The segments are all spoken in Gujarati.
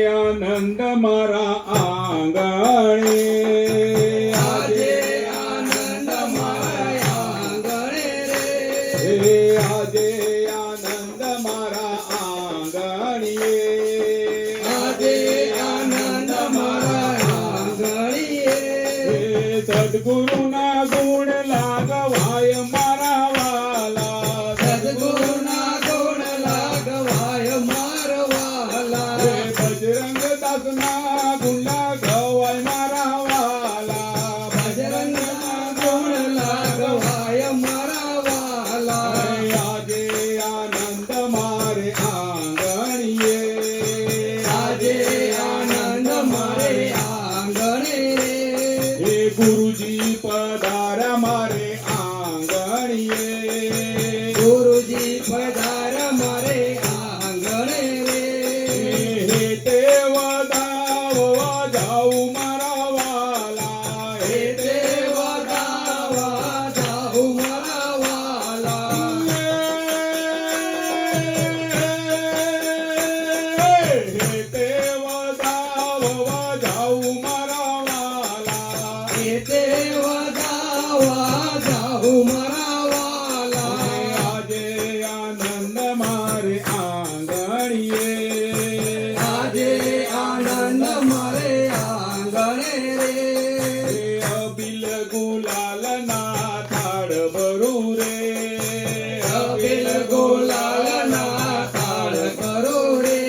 આનંદ મારા આંગણે આજે આનંદ મારા આંગણે રે આજે આનંદ મારા આંગણીએ આજે આનંદ મારા આંગણીએ સદગુરુના ગુણ લાગવાય મારા વાલા સદગુરુના ગુણ લાગવાય મારા વાલા બજરંગ દાસના ગુણ લાગવાય મારા વાલા બજરંગના ગુણ લાગવાય મારા વાલા આજે આનંદ મારે આંગણીએ આજે આનંદ મારે આંગણે રે ગુરુજી પધારા મારે આંગણીએ ગુરુજી પધાર મારે આંગણે રે હેતે વધાવવા જાઉં મારા વાલા હેતે વધાવા જાઉં મારા વાલા હેતે વધાવવા જાઉં મારા વાલા હેતે વધાવા જાઉં મારા વાલા આજે આનંદ મારે આંગણીએ આજે આનંદ મારે આંગણે રે અબિલ ગુલાલ ના થાળ ભરું રે અબિલ ગુલાલ ના તાળ કરો રે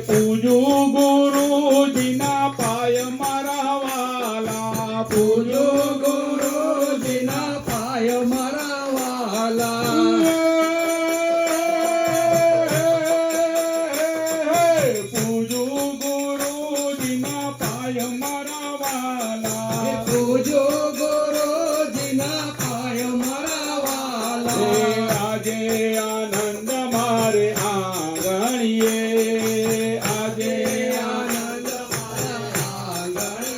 પૂજું ગુરુજીના પાય મારા વાલા પૂજો ગુરુજીના પાય મારા વાલા પૂજું ગુરુજીના પાય મારા વાલા પૂજો ગુરુજીના પાય મારા વાલા આજે આનંદ મારે આંગણીએ આજે આનંદ મારા આંગણે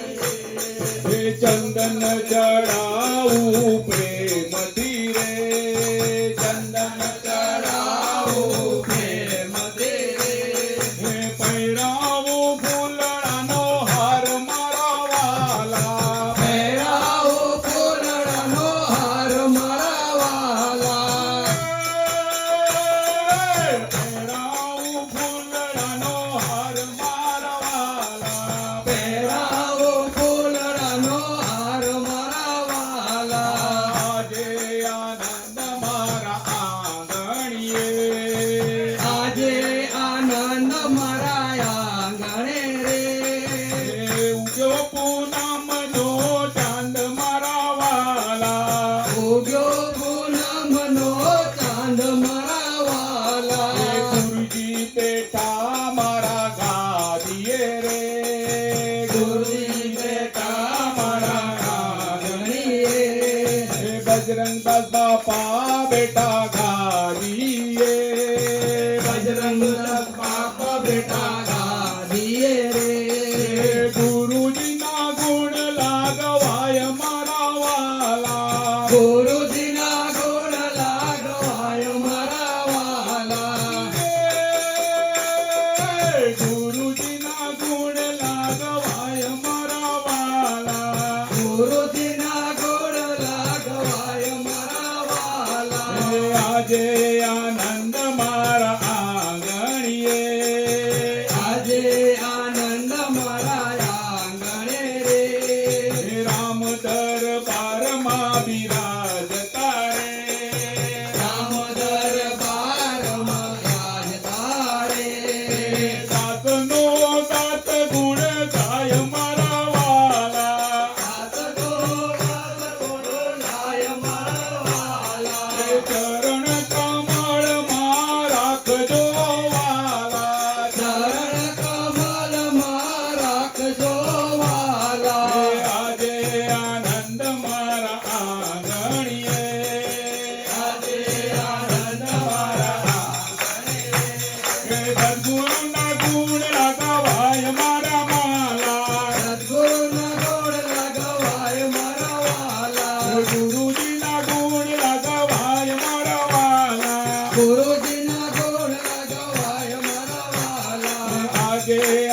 ચંદન ચડાવું પ્રેમથી રે ચંદન ચડાવું પ્રેમથી રે પહેરાવું ફૂલડાનો હાર મારા વાલા પહેરાવો ફૂલડાનો હાર મારા વાલા પહેરાવું ફૂલડાનો હાર મારા વાલા પહેરાવો ફૂલડાનો હાર મારા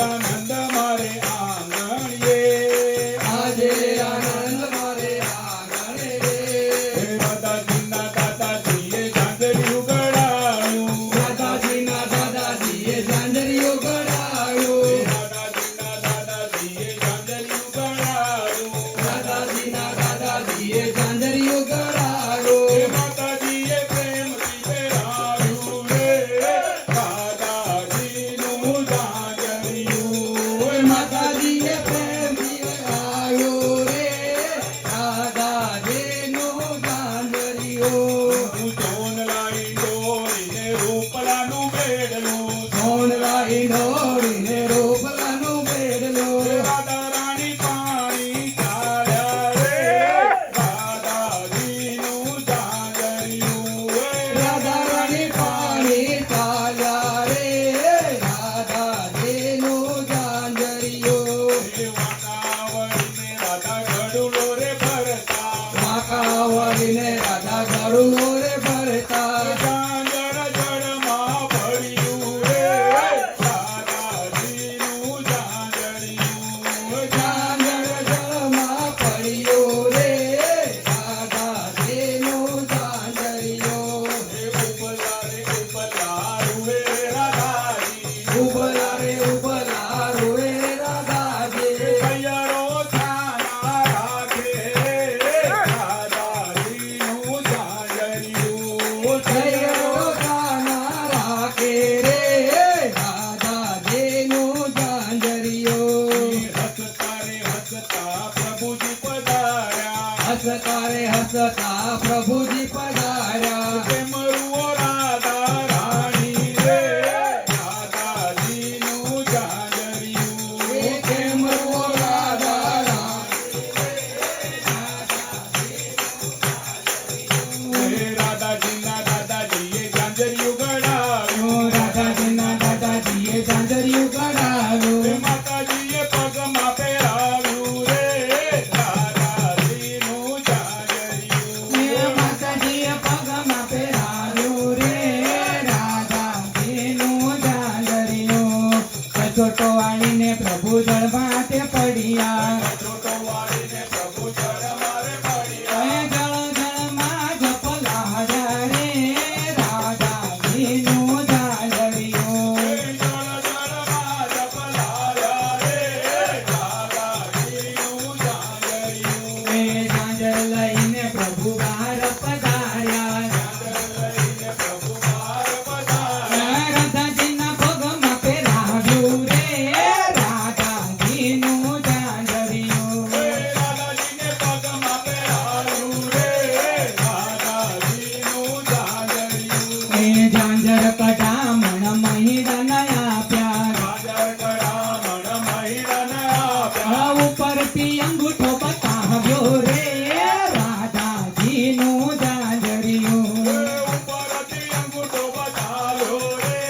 આનંદ મારે આંગણીએ આજે આનંદ મારે આંગણે રે. દાદાજીના દાદાજીએ ઝાંઝરિયું ગળાયું દાદાજીના દાદાજીએ ઝાંઝરિયું ગળાયું. દાદાજીના દાદાજીએ ઝાંઝરિયું ગળાયું દાદાજીના દાદાજીએ ઝાંઝરિયું ગળાયું. માતાજીએ પ્રેમથી પહેરાવ્યું રે દાદાજીનું ઝાંઝરિયું માતાજીએ પ્રેમથી ગળાયું રે દાદાજીનું ઝાંઝરિયું. હું જોન લાઈ દોરીને રૂપલાનું બેડલું સોનલાઈ દોડીને રૂપલાનું બેડલું. રાધા રાણી પાણી ચાલ્યા રે દાદાજીનું ઝાંઝરિયું રાધા રાણી પાણી ચાલ્યા રે દાદાજીનું ઝાંઝરિયું. વાંકાવળીને રાધા ગડુલો રે ભરતા વાંકાવળીને રાધા ગળુલો રે ભરતા. ઝાંઝર જળમાં ભળ્યું રે દાદાજીનું ઝાંઝરિયું ઝાંઝર જળમાં પડ્યું રે દાદાજીનું ઝાંઝરિયું. ઉપલા રે ઉપલા રૂવે રાધાજી ઉભલા રે ઉભલા રૂએ રાધાજી. સૈયરો છાના રાખે દાદાજીનું ઝાંઝરિયું સૈયરો ગાના રાખે રે દાદાજીનું ઝાંઝરિયું. હસતા રે હસતા પ્રભુજી પધાર્યા હસતા રે હસતા પ્રભુજી પધાર્યા. મરુઓ રાધા રાણી રે દાદાજીનું ઝાંઝરિયું કેમ રો રાધા રાણી રાધાજીના દાદાજીએ ઝાંઝરિયું ગળાવ્યું રાધાજીના દાદાજીએ ઝાંઝરિયું ગળાવ્યું. માતાજીએ પગમાં પહેરાવ્યું રે દાદાજીનું ઝાંઝરિયું માતાજીએ પગમાં પહેરાવ્યું રે રાધાજીનું ઝાંઝરિયું. છોટો વાળીને પ્રભુ જળવાટે પડ્યા. છોટો વાળીને પ્રભુ જળ મારે પડ્યા જળ જળમાં જપલાડ્યા રે રાધાજીનું ઝાંઝરિયું. જળ જળમાં જપલાયા રે દાદાજીનું ઝાંઝરિયું એ ઝાંઝર લઈને પ્રભુ બહાર પધાર્યા. લઈને પ્રભુ બહાર પધાર્યા રાધાજીના પગમાં પહેરાવ્યું રે રાધાજીનું ઝાંઝરિયું. દાદાજીને પગમાં પહેરાવ્યું રે દાદાજીનું ઝાંઝરિયું એ ઝાંઝર કઢામણ મહિરાને આપ્યા. ઝાંઝર કળામણ મહિરાને આપ્યા ઉપરથી અંગૂઠો બતાવ્યો રે રાધાજીનું ઝાંઝરિયું. ઉપરથી અંગૂઠો બતાવ્યો રે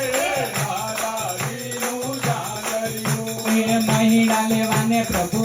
દાદાજીનું ઝાંઝરિયું એ મહિલા લેવાને પ્રભુ